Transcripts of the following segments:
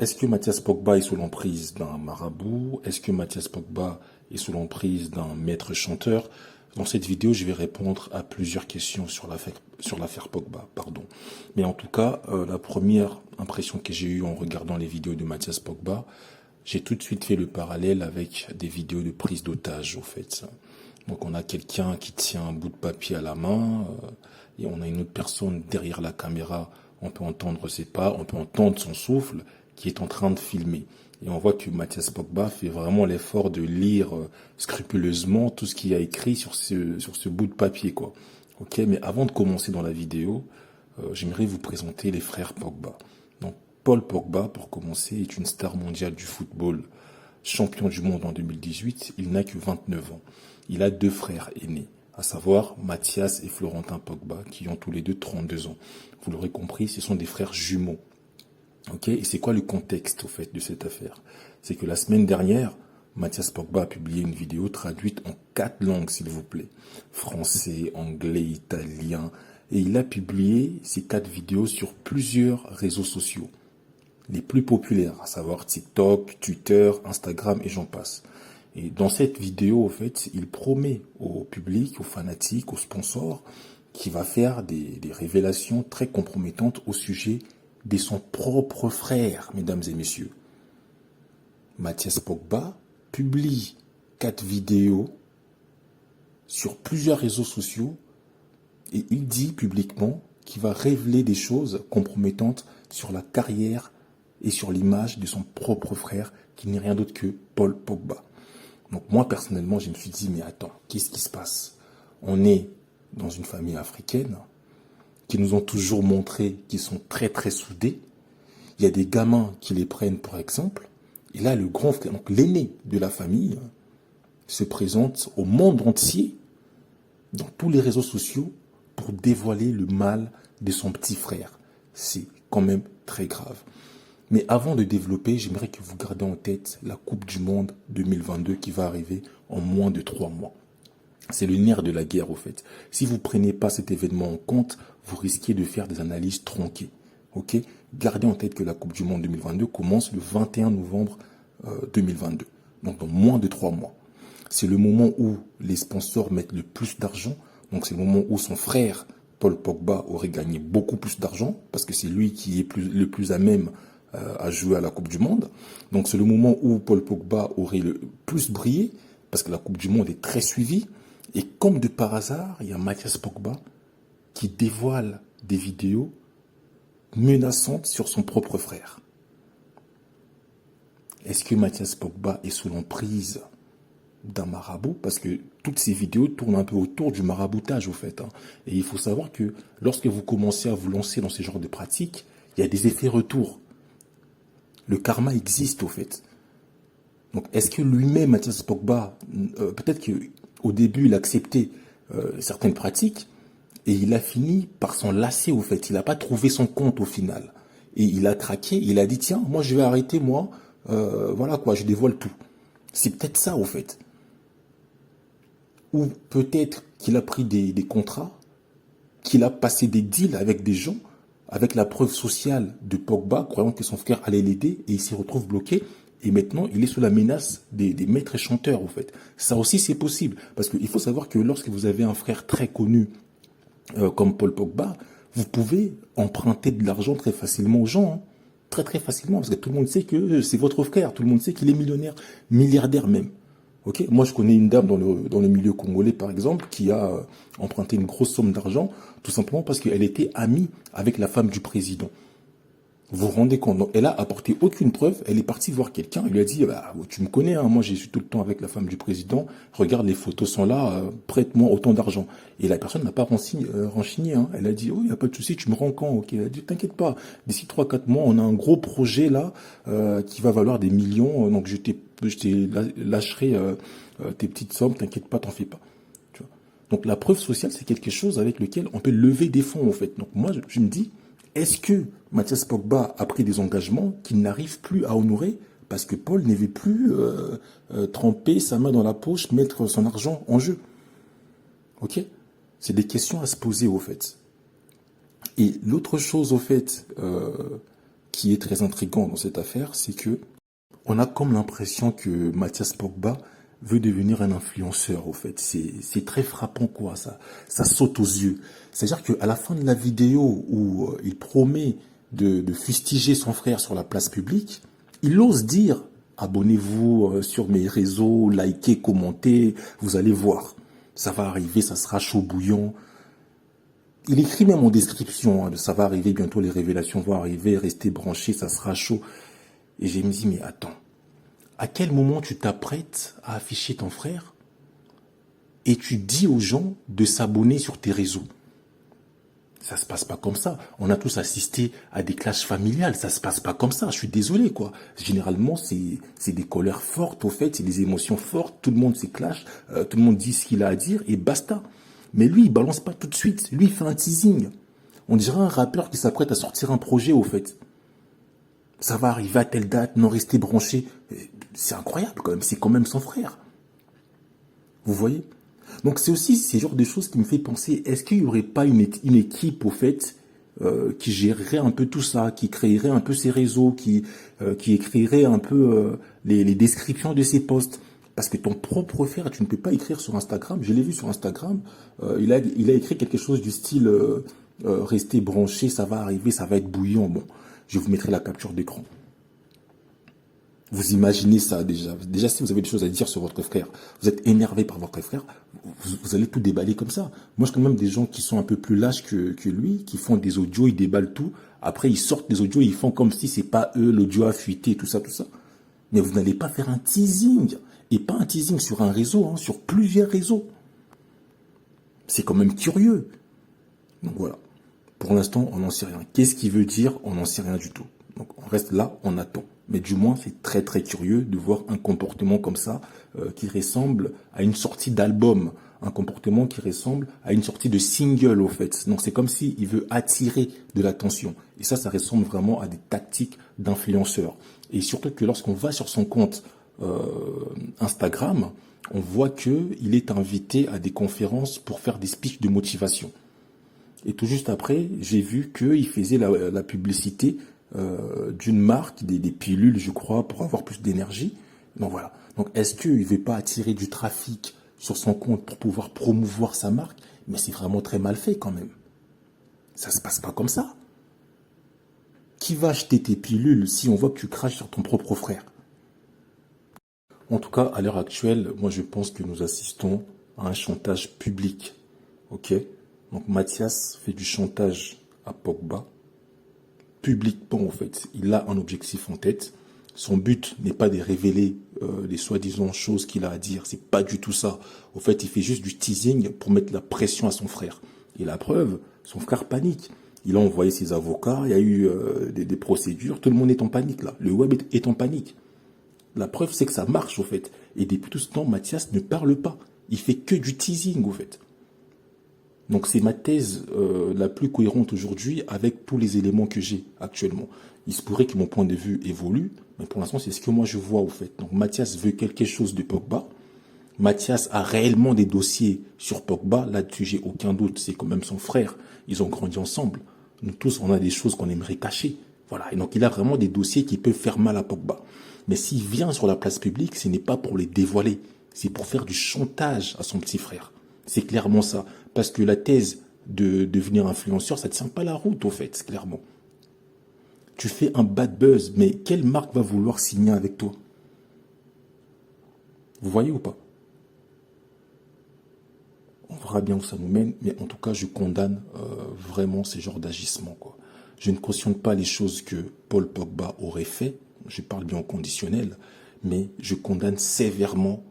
Est-ce que Mathias Pogba est sous l'emprise d'un marabout? Est-ce que Mathias Pogba est sous l'emprise d'un maître chanteur? Dans cette vidéo, je vais répondre à plusieurs questions sur l'affaire Pogba, pardon. Mais en tout cas, la première impression que j'ai eue en regardant les vidéos de Mathias Pogba, j'ai tout de suite fait le parallèle avec des vidéos de prise d'otage, au fait. Donc on a quelqu'un qui tient un bout de papier à la main, et on a une autre personne derrière la caméra. On peut entendre ses pas, on peut entendre son souffle, qui est en train de filmer. Et on voit que Mathias Pogba fait vraiment l'effort de lire scrupuleusement tout ce qu'il y a écrit sur ce bout de papier, quoi. Ok, mais avant de commencer dans la vidéo, j'aimerais vous présenter les frères Pogba. Donc, Paul Pogba, pour commencer, est une star mondiale du football, champion du monde en 2018. Il n'a que 29 ans. Il a deux frères aînés, à savoir Mathias et Florentin Pogba, qui ont tous les deux 32 ans. Vous l'aurez compris, ce sont des frères jumeaux. Ok, et c'est quoi le contexte au fait de cette affaire? C'est que la semaine dernière, Mathias Pogba a publié une vidéo traduite en 4 langues, s'il vous plaît. Français, anglais, italien. Et il a publié ces 4 vidéos sur plusieurs réseaux sociaux. Les plus populaires, à savoir TikTok, Twitter, Instagram et j'en passe. Et dans cette vidéo, en fait, il promet au public, aux fanatiques, aux sponsors, qu'il va faire des révélations très compromettantes au sujet de son propre frère, mesdames et messieurs. Mathias Pogba publie 4 vidéos sur plusieurs réseaux sociaux et il dit publiquement qu'il va révéler des choses compromettantes sur la carrière et sur l'image de son propre frère, qui n'est rien d'autre que Paul Pogba. Donc moi, personnellement, je me suis dit, mais attends, qu'est-ce qui se passe? On est dans une famille africaine qui nous ont toujours montré qu'ils sont très très soudés. Il y a des gamins qui les prennent pour exemple. Et là, le grand frère, donc l'aîné de la famille, se présente au monde entier, dans tous les réseaux sociaux, pour dévoiler le mal de son petit frère. C'est quand même très grave. Mais avant de développer, j'aimerais que vous gardiez en tête la Coupe du Monde 2022 qui va arriver en moins de 3 mois. C'est le nerf de la guerre, au fait. Si vous ne prenez pas cet événement en compte, vous risquez de faire des analyses tronquées. Ok? Gardez en tête que la Coupe du Monde 2022 commence le 21 novembre 2022. Donc dans moins de 3 mois. C'est le moment où les sponsors mettent le plus d'argent. Donc c'est le moment où son frère, Paul Pogba, aurait gagné beaucoup plus d'argent, parce que c'est lui qui est le plus à même à jouer à la Coupe du Monde. Donc c'est le moment où Paul Pogba aurait le plus brillé, parce que la Coupe du Monde est très suivie. Et comme de par hasard, il y a Mathias Pogba qui dévoile des vidéos menaçantes sur son propre frère. Est-ce que Mathias Pogba est sous l'emprise d'un marabout? Parce que toutes ces vidéos tournent un peu autour du maraboutage, au fait. Et il faut savoir que lorsque vous commencez à vous lancer dans ce genre de pratiques, il y a des effets retours. Le karma existe, au fait. Donc, est-ce que lui-même, Mathias Pogba, peut-être qu'au début, il acceptait certaines pratiques, et il a fini par s'en lasser, au fait. Il n'a pas trouvé son compte, au final. Et il a craqué, il a dit, tiens, moi, je vais arrêter, moi. Voilà, quoi, je dévoile tout. C'est peut-être ça, au fait. Ou peut-être qu'il a pris des contrats, qu'il a passé des deals avec des gens, avec la preuve sociale de Pogba, croyant que son frère allait l'aider, et il s'y retrouve bloqué. Et maintenant, il est sous la menace des maîtres chanteurs, en fait. Ça aussi, c'est possible. Parce qu'il faut savoir que lorsque vous avez un frère très connu, comme Paul Pogba, vous pouvez emprunter de l'argent très facilement aux gens. Très, très facilement. Parce que tout le monde sait que c'est votre frère. Tout le monde sait qu'il est millionnaire, milliardaire même. Ok, moi, je connais une dame dans le milieu congolais, par exemple, qui a emprunté une grosse somme d'argent, tout simplement parce qu'elle était amie avec la femme du président. Vous vous rendez compte? Donc, elle a apporté aucune preuve. Elle est partie voir quelqu'un. Elle lui a dit, bah, tu me connais, hein, moi, j'ai suis tout le temps avec la femme du président. Regarde, les photos sont là. Prête-moi autant d'argent. Et la personne n'a pas renchigné. Hein. Elle a dit, oh, il n'y a pas de souci, tu me rends quand? Ok. Elle a dit, t'inquiète pas. D'ici 3 4 mois, on a un gros projet là qui va valoir des millions. Donc, je lâcherai tes petites sommes. T'inquiète pas, t'en fais pas. Tu vois. Donc, la preuve sociale, c'est quelque chose avec lequel on peut lever des fonds, en fait. Donc, moi, je me dis, est-ce que Mathias Pogba a pris des engagements qu'il n'arrive plus à honorer parce que Paul ne veut plus tremper sa main dans la poche, mettre son argent en jeu? Ok? C'est des questions à se poser, au fait. Et l'autre chose, au fait, qui est très intriguant dans cette affaire, c'est que on a comme l'impression que Mathias Pogba veut devenir un influenceur, au fait. C'est très frappant, quoi. Ça saute aux yeux. C'est-à-dire qu'à la fin de la vidéo où il promet de fustiger son frère sur la place publique, il ose dire, abonnez-vous sur mes réseaux, likez, commentez, vous allez voir. Ça va arriver, ça sera chaud bouillant. Il écrit même en description, hein, ça va arriver bientôt, les révélations vont arriver, restez branchés, ça sera chaud. Et j'ai me dit, mais attends, à quel moment tu t'apprêtes à afficher ton frère et tu dis aux gens de s'abonner sur tes réseaux? Ça se passe pas comme ça. On a tous assisté à des clashs familiales. Ça se passe pas comme ça. Je suis désolé, quoi. Généralement, c'est des colères fortes, au fait. C'est des émotions fortes. Tout le monde se clash. Tout le monde dit ce qu'il a à dire et basta. Mais lui, il balance pas tout de suite. Lui, il fait un teasing. On dirait un rappeur qui s'apprête à sortir un projet, au fait. Ça va arriver à telle date, non rester branché. C'est incroyable, quand même. C'est quand même son frère. Vous voyez? Donc c'est aussi ces genres de choses qui me fait penser, est-ce qu'il n'y aurait pas une équipe, au fait, qui gérerait un peu tout ça, qui créerait un peu ses réseaux, qui écrirait un peu les descriptions de ses posts? Parce que ton propre frère, tu ne peux pas écrire sur Instagram. Je l'ai vu sur Instagram, il a écrit quelque chose du style restez branché, ça va arriver, ça va être bouillant. Bon, je vous mettrai la capture d'écran. Vous imaginez ça déjà. Déjà, si vous avez des choses à dire sur votre frère, vous êtes énervé par votre frère, vous allez tout déballer comme ça. Moi, je connais même des gens qui sont un peu plus lâches que lui, qui font des audios, ils déballent tout. Après, ils sortent des audios, ils font comme si c'est pas eux, l'audio a fuité, tout ça, tout ça. Mais vous n'allez pas faire un teasing. Et pas un teasing sur un réseau, hein, sur plusieurs réseaux. C'est quand même curieux. Donc voilà. Pour l'instant, on n'en sait rien. Qu'est-ce qu'il veut dire? On n'en sait rien du tout. Donc on reste là, on attend. Mais du moins, c'est très très curieux de voir un comportement comme ça qui ressemble à une sortie d'album, un comportement qui ressemble à une sortie de single au fait. Donc c'est comme s'il veut attirer de l'attention. Et ça ressemble vraiment à des tactiques d'influenceurs. Et surtout que lorsqu'on va sur son compte Instagram, on voit qu'il est invité à des conférences pour faire des speeches de motivation. Et tout juste après, j'ai vu qu'il faisait la publicité d'une marque, des pilules, je crois, pour avoir plus d'énergie. Donc voilà. Donc est-ce qu'il ne veut pas attirer du trafic sur son compte pour pouvoir promouvoir sa marque? Mais c'est vraiment très mal fait quand même. Ça se passe pas comme ça. Qui va acheter tes pilules si on voit que tu craches sur ton propre frère? En tout cas, à l'heure actuelle, moi je pense que nous assistons à un chantage public. Ok? Donc Mathias fait du chantage à Pogba. Publiquement, en fait, il a un objectif en tête. Son but n'est pas de révéler les soi-disant choses qu'il a à dire. C'est pas du tout ça. Au fait, il fait juste du teasing pour mettre la pression à son frère. Et la preuve, son frère panique. Il a envoyé ses avocats, il y a eu des procédures. Tout le monde est en panique là. Le web est en panique. La preuve, c'est que ça marche, au fait. Et depuis tout ce temps, Mathias ne parle pas. Il fait que du teasing, au fait. Donc c'est ma thèse la plus cohérente aujourd'hui avec tous les éléments que j'ai actuellement. Il se pourrait que mon point de vue évolue, mais pour l'instant c'est ce que moi je vois au fait. Donc Mathias veut quelque chose de Pogba. Mathias a réellement des dossiers sur Pogba. Là-dessus j'ai aucun doute, c'est quand même son frère. Ils ont grandi ensemble. Nous tous on a des choses qu'on aimerait cacher. Voilà. Et donc il a vraiment des dossiers qui peuvent faire mal à Pogba. Mais s'il vient sur la place publique, ce n'est pas pour les dévoiler. C'est pour faire du chantage à son petit frère. C'est clairement ça. Parce que la thèse de devenir influenceur, ça ne tient pas la route, au fait, clairement. Tu fais un bad buzz, mais quelle marque va vouloir signer avec toi? Vous voyez ou pas? On verra bien où ça nous mène, mais en tout cas, je condamne vraiment ce genre d'agissement, quoi. Je ne cautionne pas les choses que Paul Pogba aurait fait, je parle bien au conditionnel, mais je condamne sévèrement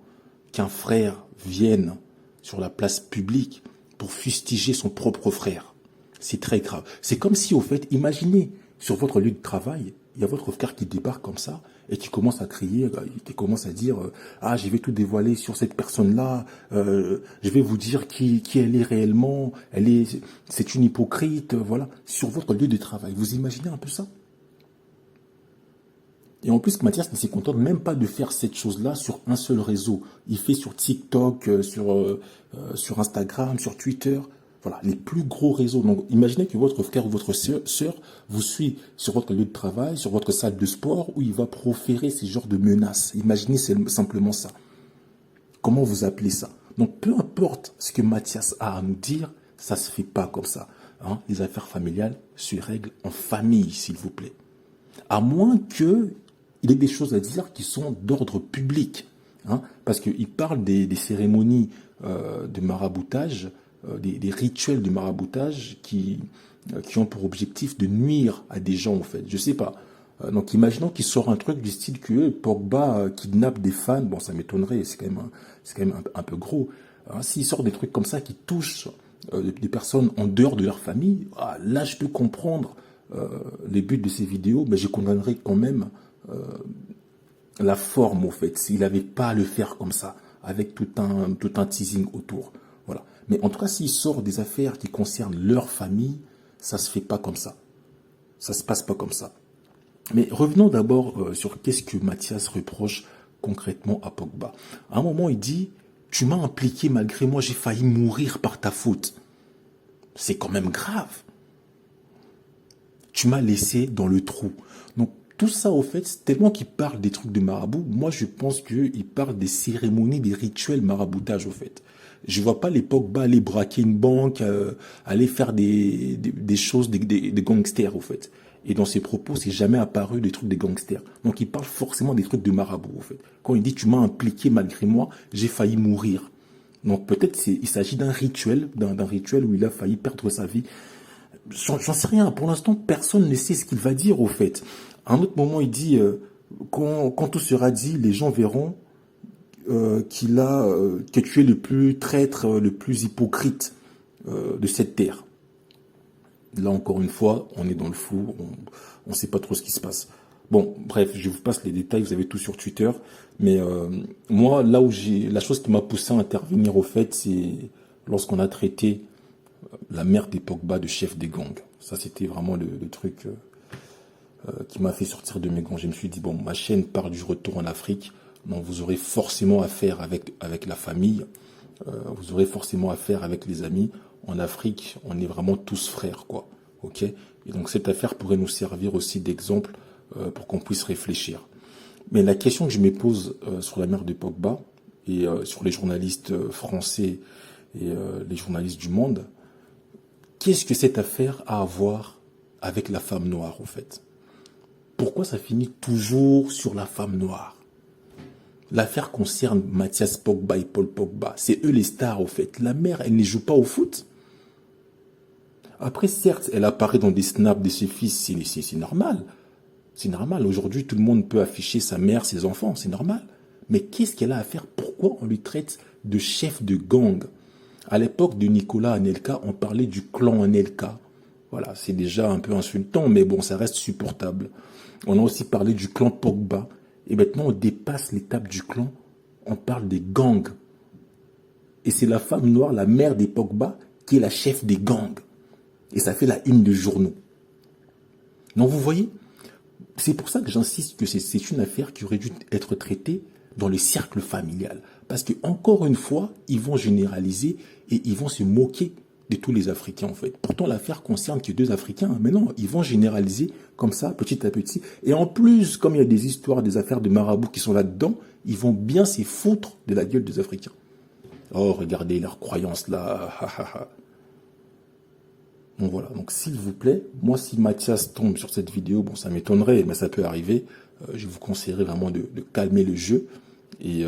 qu'un frère vienne sur la place publique pour fustiger son propre frère. C'est très grave. C'est comme si, au fait, imaginez, sur votre lieu de travail, il y a votre frère qui débarque comme ça et qui commence à crier, qui commence à dire ah, je vais tout dévoiler sur cette personne-là, je vais vous dire qui elle est réellement, c'est une hypocrite, voilà, sur votre lieu de travail. Vous imaginez un peu ça? Et en plus, Mathias ne se contente même pas de faire cette chose-là sur un seul réseau. Il fait sur TikTok, sur Instagram, sur Twitter. Voilà, les plus gros réseaux. Donc, imaginez que votre frère ou votre sœur vous suit sur votre lieu de travail, sur votre salle de sport, où il va proférer ces genres de menaces. Imaginez simplement ça. Comment vous appelez ça? Donc, peu importe ce que Mathias a à nous dire, ça se fait pas comme ça. Hein. Les affaires familiales se règlent en famille, s'il vous plaît. À moins que il ait des choses à dire qui sont d'ordre public. Hein, parce qu'il parle des cérémonies de maraboutage, des rituels de maraboutage qui ont pour objectif de nuire à des gens, en fait. Je sais pas. Donc, imaginons qu'il sort un truc du style que Pogba kidnappe des fans. Bon, ça m'étonnerait, c'est quand même un peu gros. Hein, s'il sort des trucs comme ça qui touchent des personnes en dehors de leur famille, là, je peux comprendre les buts de ces vidéos, mais je condamnerais quand même la forme, au fait, s'il n'avait pas à le faire comme ça, avec tout un teasing autour. Voilà. Mais en tout cas, s'il sort des affaires qui concernent leur famille, ça se fait pas comme ça. Ça se passe pas comme ça. Mais revenons d'abord sur qu'est-ce que Mathias reproche concrètement à Pogba. À un moment, il dit « Tu m'as impliqué malgré moi, j'ai failli mourir par ta faute. » C'est quand même grave. Tu m'as laissé dans le trou. Donc, tout ça, au fait, c'est tellement qu'il parle des trucs de marabout. Moi, je pense qu'il parle des cérémonies, des rituels maraboutage, au fait. Je vois pas les Pogba aller braquer une banque, aller faire des choses, des gangsters, au fait. Et dans ses propos, c'est jamais apparu des trucs des gangsters. Donc, il parle forcément des trucs de marabout, au fait. Quand il dit, tu m'as impliqué malgré moi, j'ai failli mourir. Donc, peut-être il s'agit d'un rituel où il a failli perdre sa vie. J'en sais rien. Pour l'instant, personne ne sait ce qu'il va dire, au fait. À un autre moment, il dit, quand tout sera dit, les gens verront que tu es le plus traître, le plus hypocrite de cette terre. Là, encore une fois, on est dans le flou, on ne sait pas trop ce qui se passe. Bon, bref, je vous passe les détails, vous avez tout sur Twitter. Mais moi, la chose qui m'a poussé à intervenir, au fait, c'est lorsqu'on a traité la mère des Pogba de chef des gangs. Ça, c'était vraiment le truc qui m'a fait sortir de mes gonds. Je me suis dit, bon, ma chaîne parle du retour en Afrique, donc vous aurez forcément affaire avec la famille, vous aurez forcément affaire avec les amis. En Afrique, on est vraiment tous frères, quoi. Ok? Et donc cette affaire pourrait nous servir aussi d'exemple pour qu'on puisse réfléchir. Mais la question que je me pose sur la mère de Pogba et sur les journalistes français et les journalistes du monde, qu'est-ce que cette affaire a à voir avec la femme noire, en fait? Pourquoi ça finit toujours sur la femme noire? L'affaire concerne Mathias Pogba et Paul Pogba. C'est eux les stars, au fait. La mère, elle ne joue pas au foot. Après, certes, elle apparaît dans des snaps de ses fils. C'est normal. C'est normal. Aujourd'hui, tout le monde peut afficher sa mère, ses enfants. C'est normal. Mais qu'est-ce qu'elle a à faire? Pourquoi on lui traite de chef de gang? À l'époque de Nicolas Anelka, on parlait du clan Anelka. Voilà, c'est déjà un peu insultant, mais bon, ça reste supportable. On a aussi parlé du clan Pogba. Et maintenant, on dépasse l'étape du clan. On parle des gangs. Et c'est la femme noire, la mère des Pogba, qui est la chef des gangs. Et ça fait la une de journaux. Donc, vous voyez, c'est pour ça que j'insiste que c'est une affaire qui aurait dû être traitée dans le cercle familial. Parce que, encore une fois, ils vont généraliser et ils vont se moquer de tous les Africains, en fait. Pourtant, l'affaire concerne que 2 Africains. Mais non, ils vont généraliser comme ça, petit à petit. Et en plus, comme il y a des histoires, des affaires de marabouts qui sont là-dedans, ils vont bien s'y foutre de la gueule des Africains. Oh, regardez leurs croyances là. Donc voilà, donc s'il vous plaît, moi si Mathias tombe sur cette vidéo, bon ça m'étonnerait, mais ça peut arriver, je vous conseillerais vraiment de calmer le jeu. Et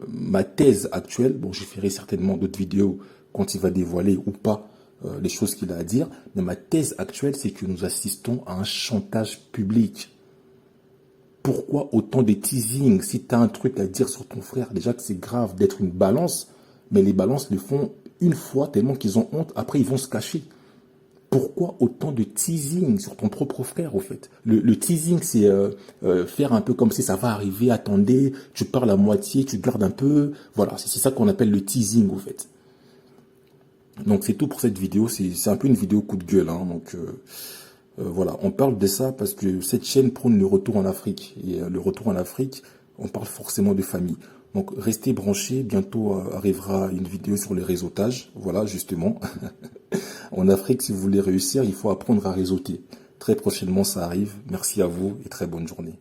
ma thèse actuelle, bon je ferai certainement d'autres vidéos quand il va dévoiler ou pas les choses qu'il a à dire, mais ma thèse actuelle c'est que nous assistons à un chantage public. Pourquoi autant de teasing? Si tu as un truc à dire sur ton frère, déjà que c'est grave d'être une balance, mais les balances le font une fois tellement qu'ils ont honte, après ils vont se cacher. Pourquoi autant de teasing sur ton propre frère, au fait? Le teasing, c'est faire un peu comme si ça va arriver, attendez, tu parles à moitié, tu gardes un peu. Voilà, c'est ça qu'on appelle le teasing, au fait. Donc, c'est tout pour cette vidéo. C'est un peu une vidéo coup de gueule. Hein, donc, voilà, on parle de ça parce que cette chaîne prône le retour en Afrique. Et le retour en Afrique, on parle forcément de famille. Donc restez branchés, bientôt arrivera une vidéo sur les réseautages. Voilà, justement. En Afrique, si vous voulez réussir, il faut apprendre à réseauter. Très prochainement, ça arrive. Merci à vous et très bonne journée.